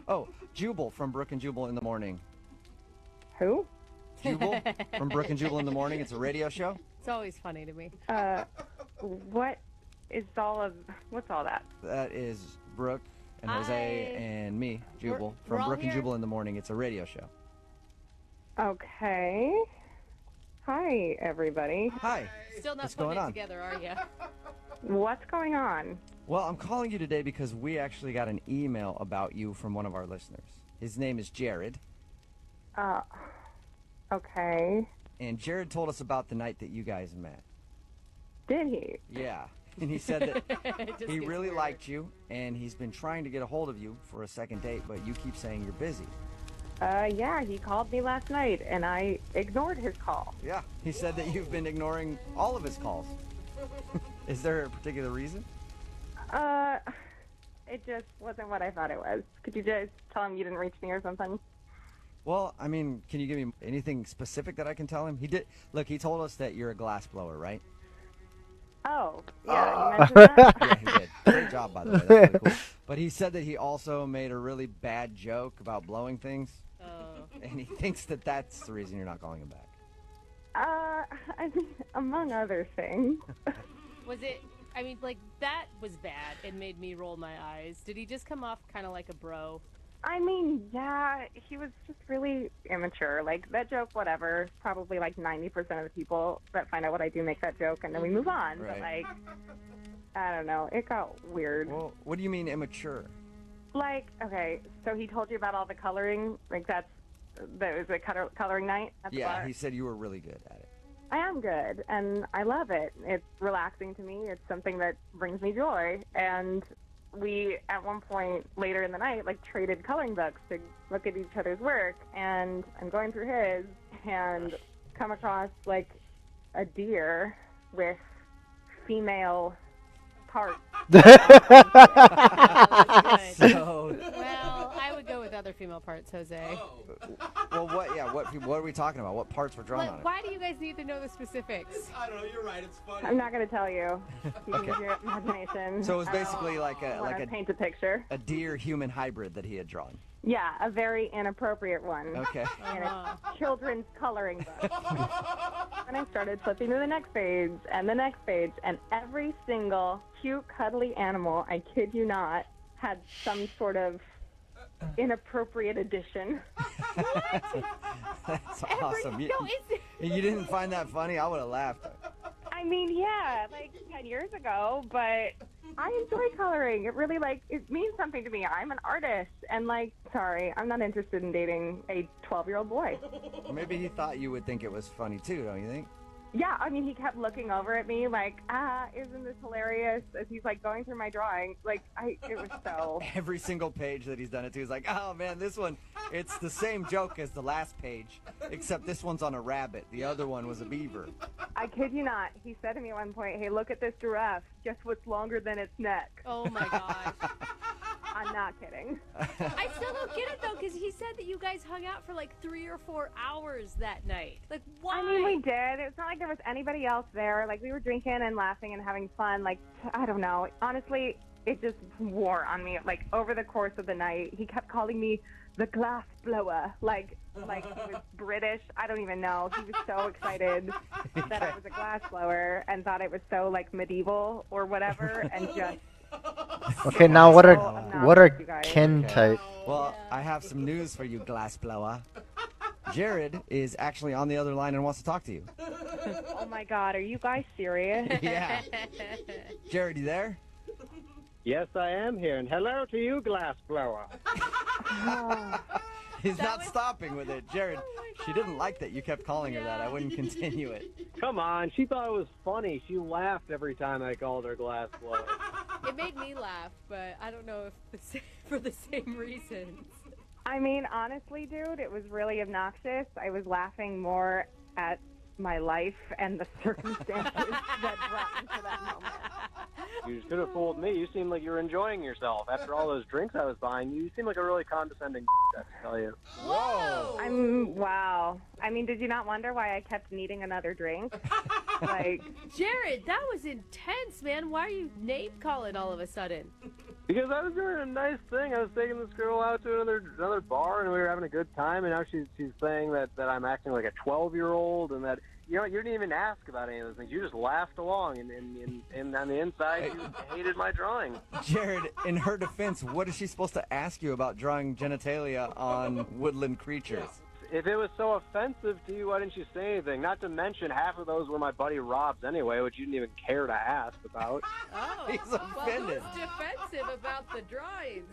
Oh, Jubal from Brook and Jubal in the Morning. Who? Jubal from Brook and Jubal in the Morning. It's a radio show. It's always funny to me. What's all that? That is Brooke and Jose and me, Jubal, from Brook and Jubal in the Morning. It's a radio show. Okay. Hi, everybody. Hi. Still not What's putting going it on? together, are you? What's going on? Well, I'm calling you today because we actually got an email about you from one of our listeners. His name is Jared. Okay. And Jared told us about the night that you guys met. Did he? Yeah. And he said that Just he gets really weird. liked you, and he's been trying to get a hold of you for a second date, but you keep saying you're busy. Yeah, he called me last night, and I ignored his call. Yeah. He said that you've been ignoring all of his calls. Is there a particular reason? It just wasn't what I thought it was. Could you just tell him you didn't reach me or something? Well, I mean, can you give me anything specific that I can tell him? He did. Look, he told us that you're a glass blower, right? Oh, yeah, you mentioned that? Yeah, he did. Great job, by the way. That's really cool. But he said that he also made a really bad joke about blowing things, and he thinks that that's the reason you're not calling him back. I mean, among other things. Was it? I mean, like, that was bad and made me roll my eyes. Did he just come off kind of like a bro? I mean, yeah, he was just really immature. Like, that joke, whatever, probably like 90% of the people that find out what I do make that joke, and then we move on. Right. But, like, I don't know. It got weird. Well, what do you mean immature? Like, okay, so he told you about all the coloring? Like, that was a coloring night at the bar? Yeah, he said you were really good at it. I am good, and I love it. It's relaxing to me. It's something that brings me joy. And we, at one point later in the night, like, traded coloring books to look at each other's work. And I'm going through his and come across, like, a deer with female parts. So, Well, I would go with other female parts, Jose. well, what? Yeah, what are we talking about? What parts were drawn on it? Why do you guys need to know the specifics? I don't know. You're right. It's funny. I'm not going to tell you. You can Okay. use your imagination. So it was basically like I paint a picture. a deer-human hybrid that he had drawn. Yeah, a very inappropriate one. Okay. In a children's coloring book. And I started flipping to the next page and the next page, and every single cute, cuddly animal, I kid you not, had some sort of inappropriate addition. That's awesome. You it's, didn't find that funny? I would have laughed. I mean, yeah, like 10 years ago, but I enjoy coloring. It really, like, it means something to me. I'm an artist, and, like, sorry, I'm not interested in dating a 12-year-old boy. Maybe he thought you would think it was funny too, don't you think? Yeah, I mean, he kept looking over at me like, isn't this hilarious? As he's, like, going through my drawing. Like, it was so... Every single page that he's done it to, he's like, oh man, this one, it's the same joke as the last page, except this one's on a rabbit. The other one was a beaver. I kid you not. He said to me at one point, hey, look at this giraffe. Guess what's longer than its neck? oh my gosh. I'm not kidding. I still don't get it though, because he said that you guys hung out for like 3 or 4 hours that night. Like, why? I mean, we did. It's not like there was anybody else there. Like, we were drinking and laughing and having fun. Like, I don't know. Honestly, it just wore on me. Like, over the course of the night, he kept calling me the glass blower. Like he was British. I don't even know. He was so excited that I was a glass blower and thought it was so, like, medieval or whatever, and just... Okay, now what are you guys. kin type? Well, I have some news for you, glassblower. Jared is actually on the other line and wants to talk to you. Oh my God, are you guys serious? Yeah. Jared, you there? Yes, I am here, and hello to you, glass blower. He's not stopping with it. Jared, she didn't like that you kept calling her that. I wouldn't continue it. Come on, she thought it was funny. She laughed every time I called her glass blower. It made me laugh, but I don't know if for the same reasons. I mean, honestly, dude, it was really obnoxious. I was laughing more at my life and the circumstances that brought me to that moment. You should have fooled me. You seemed like you were enjoying yourself. After all those drinks I was buying, you seem like a really condescending I have to tell you. Whoa! Wow. I mean, did you not wonder why I kept needing another drink? Like, Jared, that was intense, man. Why are you name calling all of a sudden? Because I was doing a nice thing. I was taking this girl out to another bar, and we were having a good time. And now she's saying that I'm acting like a 12-year-old, and that you didn't even ask about any of those things. You just laughed along, and on the inside, you hated my drawing. Jared, in her defense, what is she supposed to ask you about drawing genitalia on woodland creatures? If it was so offensive to you, why didn't you say anything? Not to mention, half of those were my buddy Rob's anyway, which you didn't even care to ask about. Oh, He's offended. Well, who's defensive about the drawings?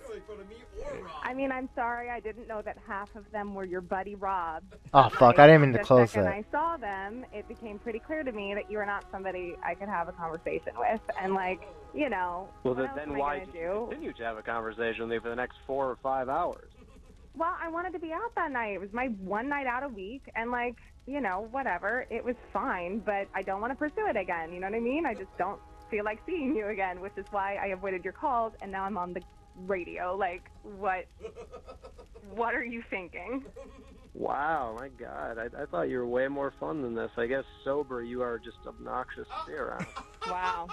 I mean, I'm sorry, I didn't know that half of them were your buddy Rob. Oh fuck! I didn't mean to close The second that. I saw them, it became pretty clear to me that you were not somebody I could have a conversation with, and like, you know. Well, what else then am I why gonna did you do? continue to have a conversation with me for the next 4 or 5 hours? Well, I wanted to be out that night. It was my one night out a week, and like, you know, whatever. It was fine, but I don't want to pursue it again. You know what I mean? I just don't feel like seeing you again, which is why I avoided your calls, and now I'm on the radio. Like, what are you thinking? Wow, my God. I thought you were way more fun than this. I guess sober you are just obnoxious to be around. Wow.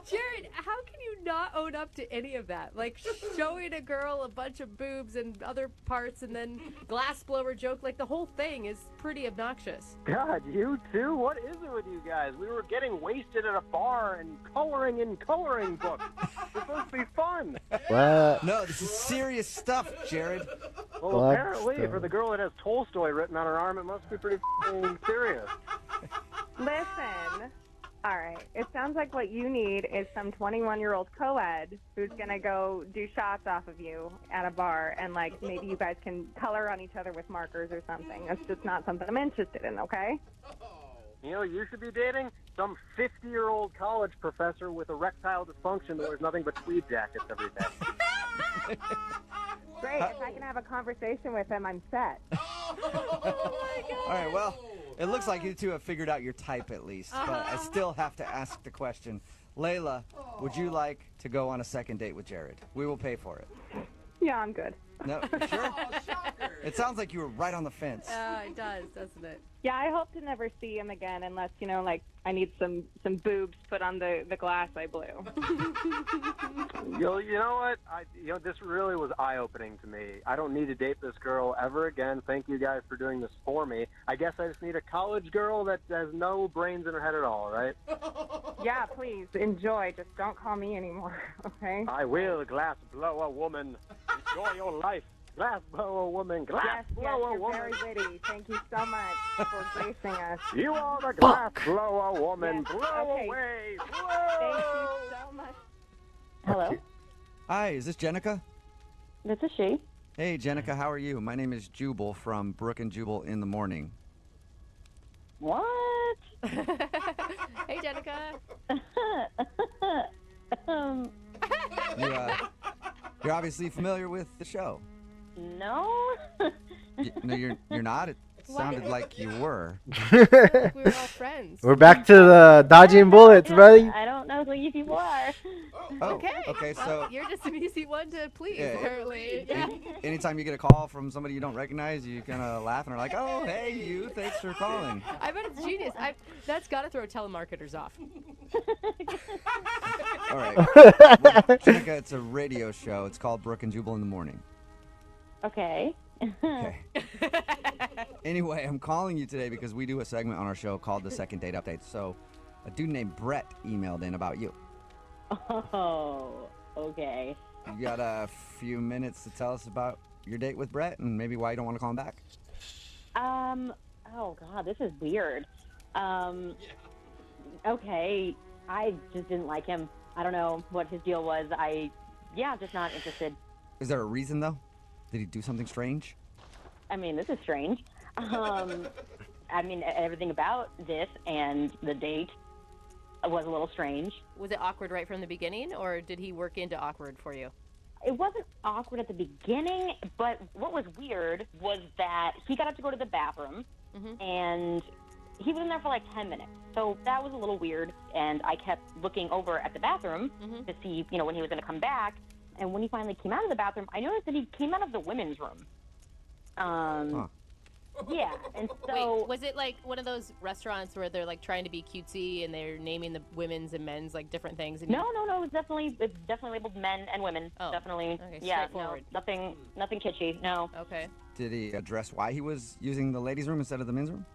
Jared, how can you not own up to any of that? Like showing a girl a bunch of boobs and other parts and then glassblower joke, like the whole thing is pretty obnoxious. God, you too? What is it with you guys? We were getting wasted at a bar and coloring in coloring books. It's supposed to be fun. What? No, this is serious stuff, Jared. Well, Blood apparently, stuff. for the girl that has Tolstoy written on her arm, it must be pretty serious. Listen. All right. It sounds like what you need is some 21-year-old co-ed who's going to go do shots off of you at a bar, and, like, maybe you guys can color on each other with markers or something. That's just not something I'm interested in, okay? You know, you should be dating some 50-year-old college professor with erectile dysfunction that wears nothing but tweed jackets every day. Great. If I can have a conversation with him, I'm set. All right, well, it looks like you two have figured out your type at least, but I still have to ask the question. Layla, would you like to go on a second date with Jared? We will pay for it. Yeah, I'm good. No, sure? It sounds like you were right on the fence. It does, doesn't it? Yeah, I hope to never see him again unless, you know, like, I need some boobs put on the glass I blew. You know what? This really was eye-opening to me. I don't need to date this girl ever again. Thank you guys for doing this for me. I guess I just need a college girl that has no brains in her head at all, right? Yeah, please, enjoy. Just don't call me anymore, okay? I will glass blow a woman. Enjoy your life. Glass blow a woman. Glass blow a you're woman. very witty. Thank you so much for gracing us. You are the glass blow a woman. Yes, Blow okay. away. Thank Blow. you so much. Hello, Hi, is this Jenica? this is she. Hey, Jenica, how are you? My name is Jubal from Brook and Jubal in the Morning. What? Hey, Jenica. You're obviously familiar with the show. No. No, you're not? It sounded like you were. We were all friends. We're back to the dodging bullets, buddy. I don't know who you people are. Oh, okay, Well, so you're just an easy one to please, Yeah. apparently. Yeah. anytime you get a call from somebody you don't recognize, you kind of laugh and are like, oh, hey, you, thanks for calling. I bet it's genius. That's got to throw telemarketers off. All right. Well, Jenica, it's a radio show. It's called Brook and Jubal in the Morning. Okay. Okay. Anyway, I'm calling you today because we do a segment on our show called the Second Date Update. So a dude named Brett emailed in about you. Oh, okay. You got a few minutes to tell us about your date with Brett and maybe why you don't want to call him back? Oh God, this is weird. Okay, I just didn't like him. I don't know what his deal was. Just not interested. Is there a reason, though? Did he do something strange? I mean, this is strange. I mean, everything about this and the date was a little strange. Was it awkward right from the beginning, or did he work into awkward for you? It wasn't awkward at the beginning, but what was weird was that he got up to go to the bathroom, Mhm. and he was in there for like 10 minutes. So that was a little weird. And I kept looking over at the bathroom to see, when he was going to come back. And when he finally came out of the bathroom, I noticed that he came out of the women's room. Yeah, and so... Wait, was it like one of those restaurants where they're like trying to be cutesy and they're naming the women's and men's like different things? And No, it was definitely labeled men and women. Oh, definitely. okay, Yeah, straightforward. no, nothing kitschy, no. Okay. Did he address why he was using the ladies' room instead of the men's room?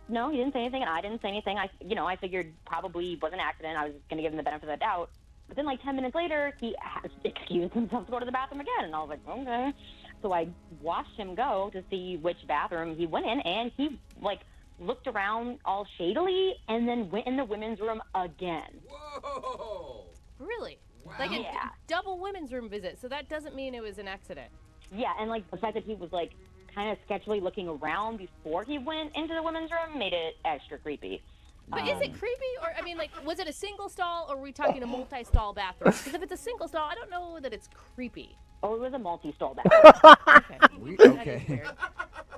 No, he didn't say anything, and I didn't say anything. I figured probably was an accident. I was going to give him the benefit of the doubt. But then, like, 10 minutes later, he excused himself to go to the bathroom again, and I was like, okay. So I watched him go to see which bathroom he went in, and he, like, looked around all shadily and then went in the women's room again. Whoa! Really? Wow. Like a Yeah. double women's room visit. So that doesn't mean it was an accident. Yeah, and, like, the fact that he was, like, kind of sketchily looking around before he went into the women's room made it extra creepy. But is it creepy? Or, I mean, like, was it a single stall or were we talking a multi-stall bathroom? Because if it's a single stall, I don't know that it's creepy. Oh, it was a multi-stall bathroom. Okay. That is Okay. weird.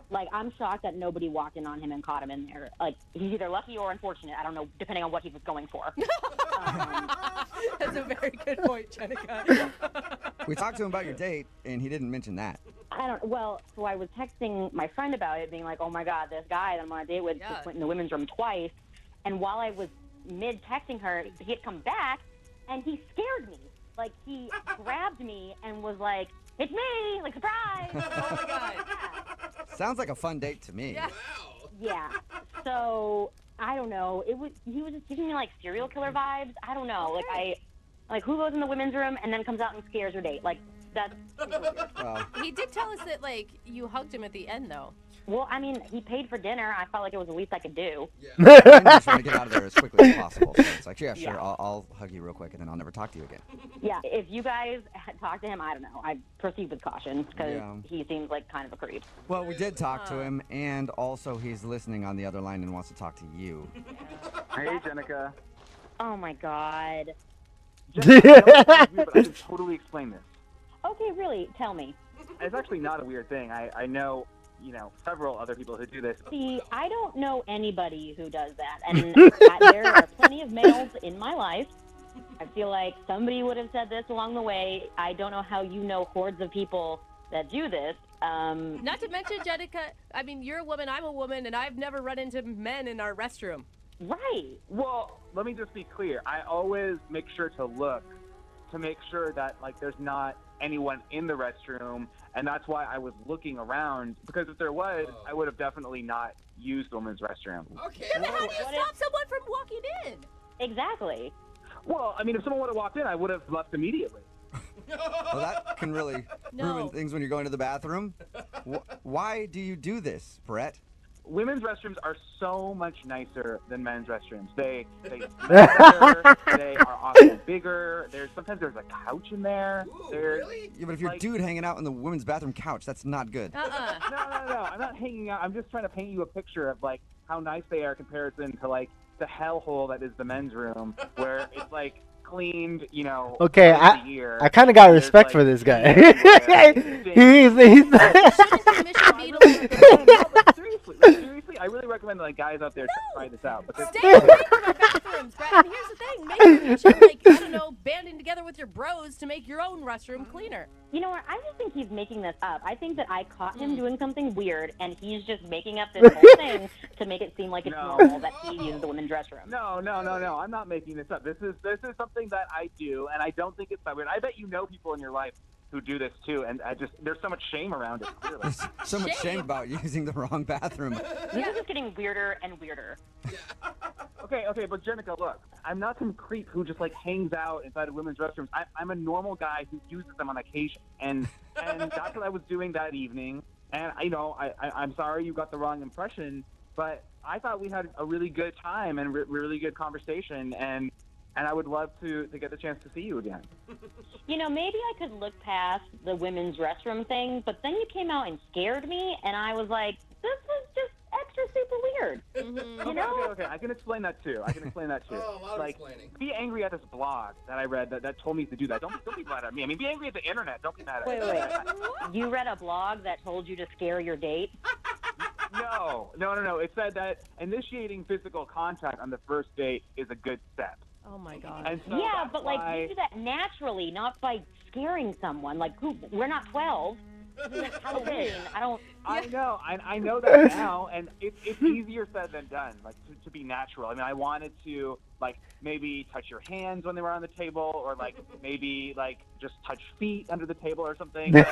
Like, I'm shocked that nobody walked in on him and caught him in there. Like, he's either lucky or unfortunate. I don't know, depending on what he was going for. That's a very good point, Jenica. We talked to him about your date, and he didn't mention that. So I was texting my friend about it, being like, oh my God, this guy that I'm on a date with just went in the women's room twice. And while I was mid-texting her, he had come back, and he scared me. Like, he grabbed me and was like, it's me! Like, surprise! Oh, my God. Sounds like a fun date to me. Yeah. Yeah. So, I don't know. He was just giving me, like, serial killer vibes. I don't know. Like, who goes in the women's room and then comes out and scares her date? Like, that's super weird. Well, He did tell us that, like, you hugged him at the end, though. Well, I mean, he paid for dinner. I felt like it was the least I could do. I just want to get out of there as quickly as possible. So it's like, yeah, sure, Yeah. I'll hug you real quick, and then I'll never talk to you again. Yeah, if you guys had talked to him, I don't know. I'd proceed with caution because Yeah. he seems like kind of a creep. Well, we did talk to him, and also he's listening on the other line and wants to talk to you. Hey, Jenica. Oh, my God. Jenica, I can totally explain this. Okay, really, tell me. It's actually not a weird thing. I know, several other people who do this. See, I don't know anybody who does that, and there are plenty of males in my life. I feel like somebody would have said this along the way. I don't know how you know hordes of people that do this. Not to mention, Jenica, I mean, you're a woman, I'm a woman, and I've never run into men in our restroom. Right. Well, let me just be clear. I always make sure to look to make sure that, like, there's not anyone in the restroom, and that's why I was looking around, because if there was, I would have definitely not used the women's restroom. Okay. Then how do you stop someone from walking in? Exactly. Well, I mean, if someone would have walked in, I would have left immediately. Well, that can really ruin things when you're going to the bathroom. Why do you do this, Brett? Women's restrooms are so much nicer than men's restrooms. They better, they are often bigger. Sometimes there's a couch in there. Ooh, really? Yeah, but if you're a dude hanging out on the women's bathroom couch, that's not good. No. I'm not hanging out. I'm just trying to paint you a picture of, like, how nice they are in comparison to, like, the hellhole that is the men's room, where it's, like, cleaned, Okay, twice a year. I kind of got There's, respect like, for this guy. he's Seriously, I really recommend, like, guys out there try this out. Because Stay away from our bathrooms, Brett. And here's the thing. Maybe you should, like, I don't know, banding together with your bros to make your own restroom cleaner. You know what? I just think he's making this up. I think that I caught him doing something weird, and he's just making up this whole thing to make it seem like it's normal that he uses the women's restroom. No. I'm not making this up. This is something that I do, and I don't think it's that weird. I bet you know people in your life who do this too, and there's so much shame around it. Clearly. There's so much shame about using the wrong bathroom. This is just getting weirder and weirder. Okay, but Jenica, look, I'm not some creep who just, like, hangs out inside of women's restrooms. I'm a normal guy who uses them on occasion, and that's what I was doing that evening. And I'm sorry you got the wrong impression, but I thought we had a really good time and really good conversation, and I would love to get the chance to see you again. Maybe I could look past the women's restroom thing, but then you came out and scared me, and I was like, this is just extra super weird. Okay, I can explain that too. Oh, a lot of Like, explaining. be angry at this blog that I read that told me to do that. Don't be mad at me. I mean, be angry at the internet. Don't be mad at me. Wait. You read a blog that told you to scare your date? No, No. It said that initiating physical contact on the first date is a good step. Oh my God. And so Yeah, that's but like why... you do that naturally, not by scaring someone. Like, we're not 12. It's Halloween. I don't. I know. I know that now, and it's easier said than done. Like to be natural. I mean, I wanted to like maybe touch your hands when they were on the table, or like maybe like just touch feet under the table or something. Like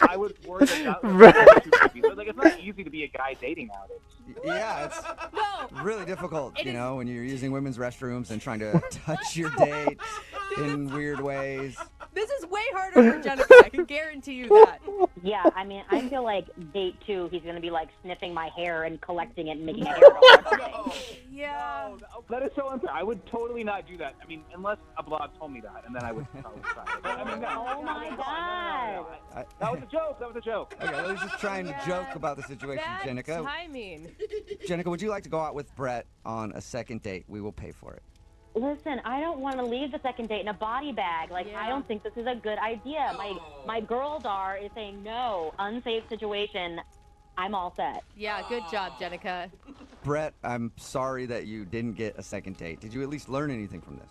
I was worried about so like it's not easy to be a guy dating nowadays. Yeah, it's No. really difficult, It you is- know, when you're using women's restrooms and trying to touch your date in weird ways. This is way harder for Jenica. I can guarantee you that. Yeah, I mean, I feel like date 2, he's gonna be like sniffing my hair and collecting it and making a hair roll or something. Yeah. No, that is so unfair. I would totally not do that. I mean, unless a blog told me that, and then I would probably try it. But, I mean, no. Oh my God. That was a joke. That was a joke. Okay, I was just trying to joke about the situation, Bad Jenica. timing. Jenica, would you like to go out with Brett on a second date? We will pay for it. Listen, I don't want to leave the second date in a body bag. Like, Yeah. I don't think this is a good idea. My girl Dar is saying no, unsafe situation. I'm all set. Yeah, good job, Jenica. Brett, I'm sorry that you didn't get a second date. Did you at least learn anything from this?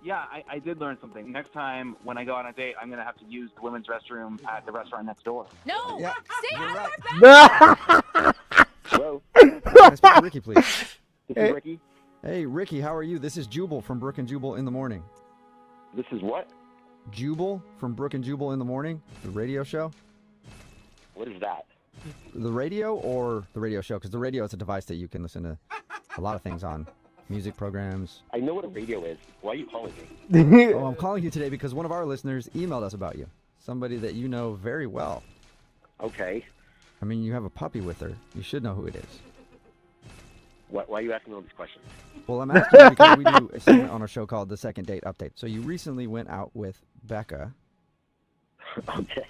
Yeah, I did learn something. Next time when I go on a date, I'm going to have to use the women's restroom at the restaurant next door. No. Yeah, Stay you're out right. of our back. Hello, Can I speak to Ricky, please? this is Ricky. Hey, Ricky, how are you? This is Jubal from Brook and Jubal in the Morning. This is what? Jubal from Brook and Jubal in the Morning, the radio show. What is that? The radio or the radio show? Because the radio is a device that you can listen to a lot of things on. Music programs. I know what a radio is. Why are you calling me? Oh, I'm calling you today because one of our listeners emailed us about you. Somebody that you know very well. Okay. I mean, you have a puppy with her. You should know who it is. Why are you asking all these questions? Well, I'm asking you because we do a segment on our show called The Second Date Update. So you recently went out with Becca. Okay.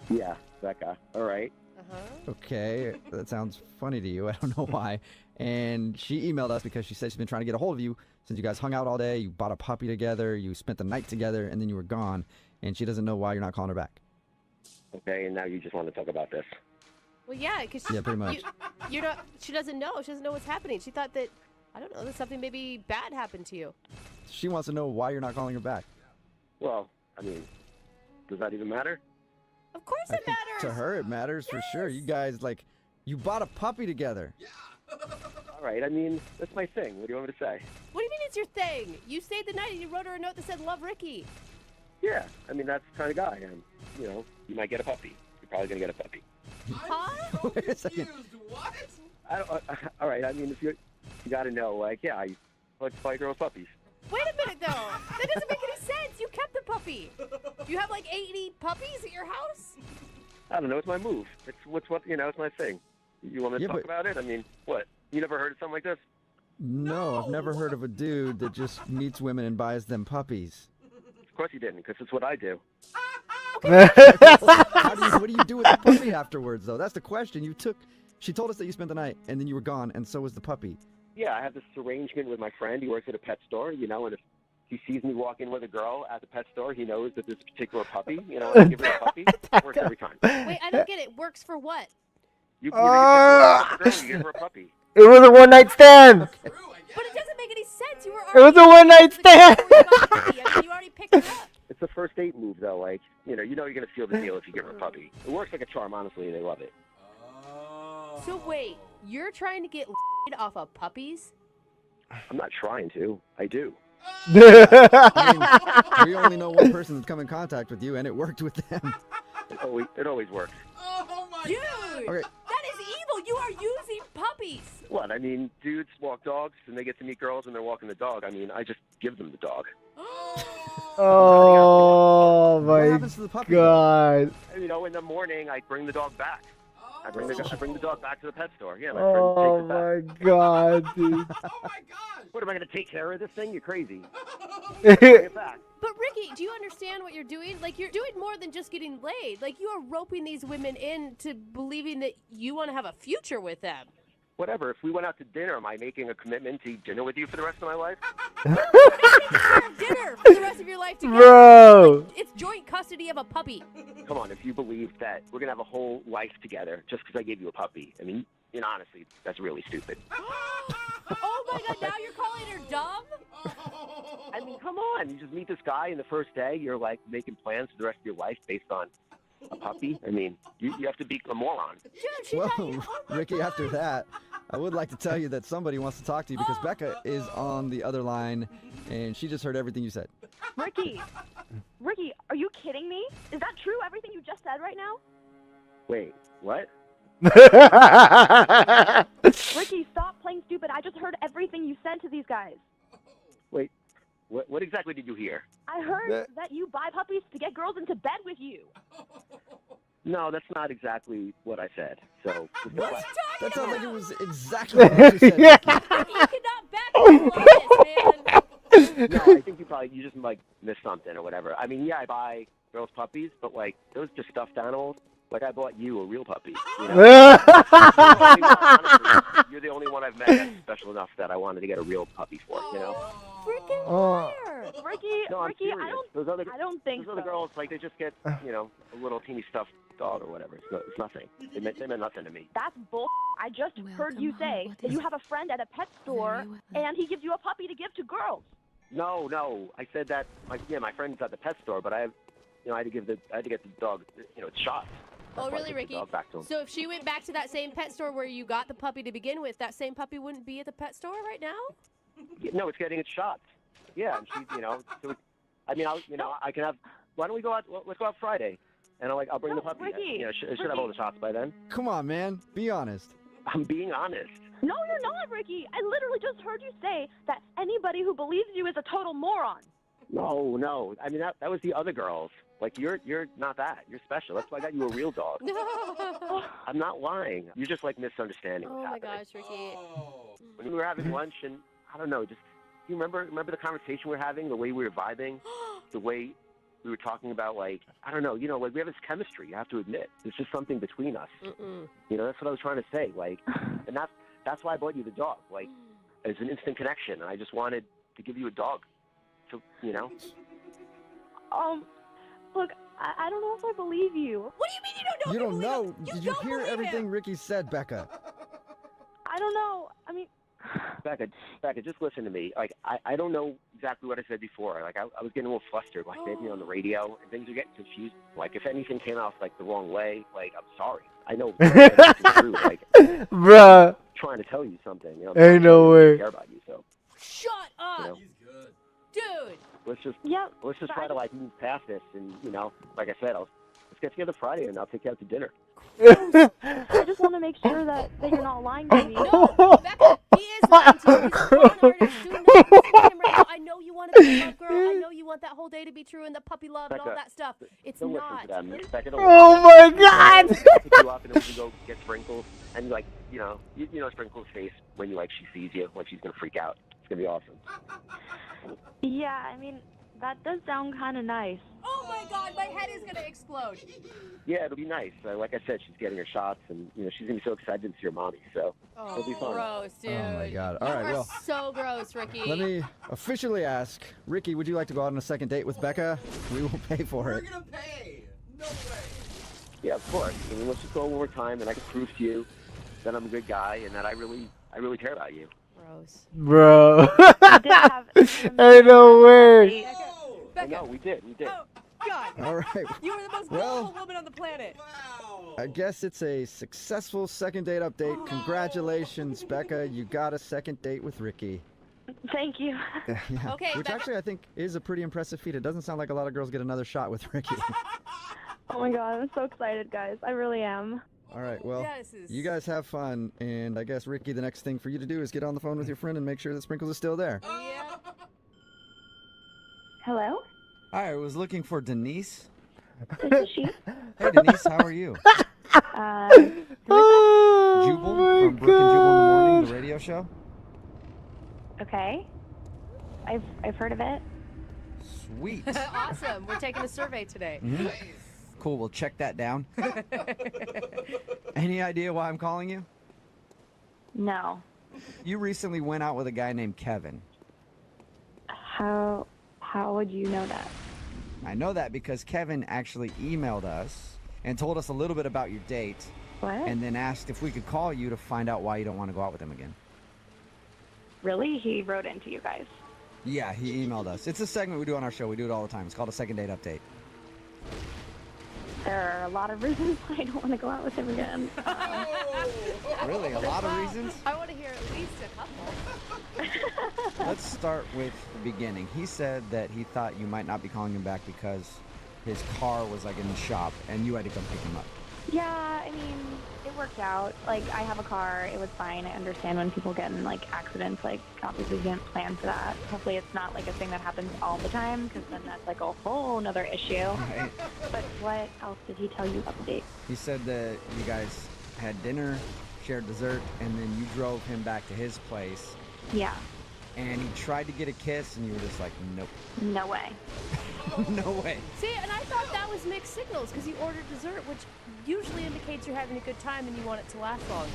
Yeah, Becca. All right. Okay, that sounds funny to you. I don't know why. And she emailed us because she said she's been trying to get a hold of you since you guys hung out all day. You bought a puppy together. You spent the night together, and then you were gone. And she doesn't know why you're not calling her back. Okay, and now you just want to talk about this. Well, yeah, because Yeah, pretty much. you're not. She doesn't know. She doesn't know what's happening. She thought that I don't know that something maybe bad happened to you. She wants to know why you're not calling her back. Well, I mean, does that even matter? Of course I it think matters. to her, it matters for sure. You guys, like, you bought a puppy together. All right, I mean, that's my thing. What do you want me to say? What do you mean it's your thing? You stayed the night and you wrote her a note that said "Love Ricky." Yeah, I mean, that's the kind of guy I am. You know, you might get a puppy. You're probably going to get a puppy. Huh? Wait a second. What? I don't, all right, I mean, if you got to know, like, yeah, I like to buy girls puppies. Wait a minute though. That doesn't make any sense. You kept the puppy. You have like 80 puppies at your house? I don't know. It's my move. It's it's my thing. You want me to Yeah, talk but- about it? I mean, what? You never heard of something like this? No, I've never heard of a dude that just meets women and buys them puppies. Of course you didn't, because it's what I do. What do you do with the puppy afterwards, though? That's the question. She told us that you spent the night, and then you were gone, and so was the puppy. Yeah, I have this arrangement with my friend. He works at a pet store, and if he sees me walk in with a girl at the pet store, he knows that this particular puppy, and I give her a puppy. It works every time. Wait, I don't get it. Works for what? You get a girl, you give her a puppy. It was a one-night stand. But it doesn't make any sense. You were It was a one-night stand. You already picked her up. It's a first date move, though. Like, you're going to seal the deal if you give her a puppy. It works like a charm, honestly. They love it. So wait, you're trying to get off of puppies? I'm not trying to. I do. I mean, we only know one person that's come in contact with you, and it worked with them. It always works. Oh my Dude, Okay. that is evil. You are using puppies. What? I mean, dudes walk dogs, and they get to meet girls, and they're walking the dog. I mean, I just give them the dog. Oh What my happens to the puppy? god. And, in the morning, I bring the dog back. I bring the dog back to the pet store. Yeah, my Oh friend takes it back. my god, dude. Oh my gosh. What, am I going to take care of this thing? You're crazy. Bring Dude, it back. But Ricky, do you understand what you're doing? Like, you're doing more than just getting laid. Like, you are roping these women into believing that you want to have a future with them. whatever. If we went out to dinner, am I making a commitment to eat dinner with you for the rest of my life? Dinner for the rest of your life together. Bro. Like, it's joint custody of a puppy. Come on, if you believe that we're gonna have a whole life together just because I gave you a puppy, I mean, honestly, that's really stupid. Oh my God! Now you're calling her dumb? I mean, come on. You just meet this guy, and the first day, you're like making plans for the rest of your life based on a puppy. I mean, you have to be a moron. Dude, Whoa, Ricky, after that, I would like to tell you that somebody wants to talk to you because Becca is on the other line, and she just heard everything you said. Ricky, are you kidding me? Is that true, everything you just said right now? Wait, what? Ricky, stop playing stupid. I just heard everything you said to these guys. Wait, what exactly did you hear? I heard that you buy puppies to get girls into bed with you. No, that's not exactly what I said. So, What? That sounds like it was exactly what you said. Ricky. You cannot back up this, man. No, I think you just like missed something or whatever. I mean, yeah, I buy girls puppies, but like those just stuffed animals. Like I bought you a real puppy. You know? Honestly, you're the only one I've met that's special enough that I wanted to get a real puppy for. You know? Freaking liar. Ricky, No, I'm Ricky, serious. I don't think those other so. girls, like they just get, a little teeny stuffed dog or whatever. It's nothing. They meant nothing to me. That's bull. I just heard you say that you have a friend at a pet store and he gives you a puppy to give to girls. No. I said that. My friend's at the pet store, but I had to get the dog, shots. Oh, That's why I really, took the Ricky? dog back to him. So if she went back to that same pet store where you got the puppy to begin with, that same puppy wouldn't be at the pet store right now? No, it's getting its shots. Yeah, and she's, so I can have. Why don't we go out? Let's go out Friday, and I'll bring the puppy. Ricky, It should have all the shots by then. Come on, man. Be honest. I'm being honest. No, you're not, Ricky. I literally just heard you say that anybody who believes you is a total moron. No. I mean, that was the other girls. Like, you're not that. You're special. That's why I got you a real dog. I'm not lying. You're just, like, misunderstanding what's Oh, my happening. gosh, Ricky. When we were having lunch, and I don't know, do you remember the conversation we were having, the way we were vibing, the way we were talking about, like, I don't know, like, we have this chemistry, you have to admit. There's just something between us. That's what I was trying to say. Like, and that's why I bought you the dog. Like, it's an instant connection, and I just wanted to give you a dog. So, Look, I don't know if I believe you. What do you mean you don't know? You don't know. You Did you don't hear believe everything him. Ricky said, Becca? I don't know. I mean, Becca, just listen to me. Like, I don't know exactly what I said before. Like, I was getting a little flustered, like, maybe on the radio, and things are getting confused. Like, if anything came out, like, the wrong way, like, I'm sorry. I know it's true. Like, Bruh. trying to tell you something. Ain't no way. I care about you, so. Shut up. He's good. Dude. Let's just but try to, like, move past this, and, like I said, let's get together Friday, and I'll take you out to dinner. I just want to make sure that you're not lying to me. No, Becca, he is lying to you. He's a con artist. Do not listen to him right now. I know you want to be a love girl. I know you want that whole day to be true and the puppy love and all Becca, that stuff. It's Don't not. listen to them. Becca, don't Oh listen to them. my God. I'll pick you up, and then we can go get Sprinkles, and, like, you know Sprinkles' face when, she sees you, like, she's going to freak out. It's going to be awesome. Yeah, I mean, that does sound kind of nice. Oh my God, my head is gonna explode. Yeah, it'll be nice. Like I said, she's getting her shots, and she's gonna be so excited to see her mommy. So it'll be fun. Gross, dude. Oh my God. All You right, are well, so gross, Ricky. let me officially ask, Ricky, would you like to go out on a second date with Becca? We will pay for We're it. gonna pay. No way. Yeah, of course. I mean, let's just go one more time, and I can prove to you that I'm a good guy and that I really care about you. Gross. Bro. I did have Ain't no way. Becca. No, we did. Oh, God. All right. You were the most Well- beautiful woman on the planet. Wow. I guess it's a successful second date update. Congratulations, Becca. You got a second date with Ricky. Thank you. Yeah. Okay, Which Becca- actually I think is a pretty impressive feat. It doesn't sound like a lot of girls get another shot with Ricky. Oh my God, I'm so excited, guys. I really am. All right, well, Yeah, this is- you guys have fun, and I guess, Ricky, the next thing for you to do is get on the phone with your friend and make sure that Sprinkles is still there. Yeah. Hello? Hi, I was looking for Denise. This is she. Hey, Denise, how are you? Oh Jubal my from Brooke and Jubal in the Morning, God. the radio show. Okay. I've heard of it. Sweet. Awesome. We're taking a survey today. Mhm. Cool, we'll check that down. Any idea why I'm calling you? No. You recently went out with a guy named Kevin. How would you know that? I know that because Kevin actually emailed us and told us a little bit about your date. What? And then asked if we could call you to find out why you don't want to go out with him again. Really? He wrote into you guys. Yeah, he emailed us. It's a segment we do on our show. We do it all the time. It's called a second date update. There are a lot of reasons why I don't want to go out with him again. Really? A lot of reasons? I want to hear at least a couple. Let's start with the beginning. He said that he thought you might not be calling him back because his car was like in the shop and you had to come pick him up. Yeah, I mean, it worked out. Like, I have a car. It was fine. I understand when people get in, like, accidents. Like, obviously, we didn't plan for that. Hopefully, it's not, like, a thing that happens all the time, because then that's, like, a whole nother issue. Right. But what else did he tell you update? He said that you guys had dinner, shared dessert, and then you drove him back to his place. Yeah. And he tried to get a kiss, and you were just like, nope. No way. No way. See, and I thought that was mixed signals because you ordered dessert, which usually indicates you're having a good time and you want it to last longer.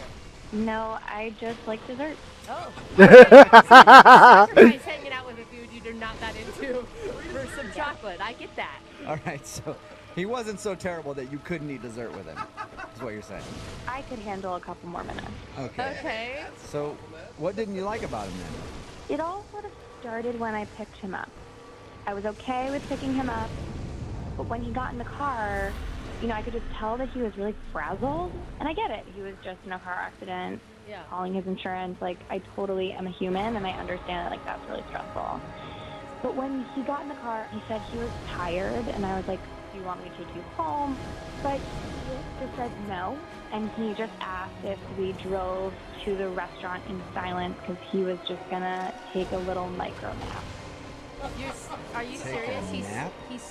No, I just like dessert. Oh. Sacrifice hanging out with a dude you're not that into for some chocolate. I get that. All right, so he wasn't so terrible that you couldn't eat dessert with him, is what you're saying. I could handle a couple more minutes. Okay. Okay. So what didn't you like about him then? It all sort of started when I picked him up. I was okay with picking him up, but when he got in the car, you know, I could just tell that he was really frazzled. And I get it. He was just in a car accident, calling his insurance. Like, I totally am a human, and I understand that, like, that's really stressful. But when he got in the car, he said he was tired, and I was like, do you want me to take you home? But he just said no, and he just asked if we drove to the restaurant in silence because he was just going to take a little micro nap. Are you Take a serious? nap? He's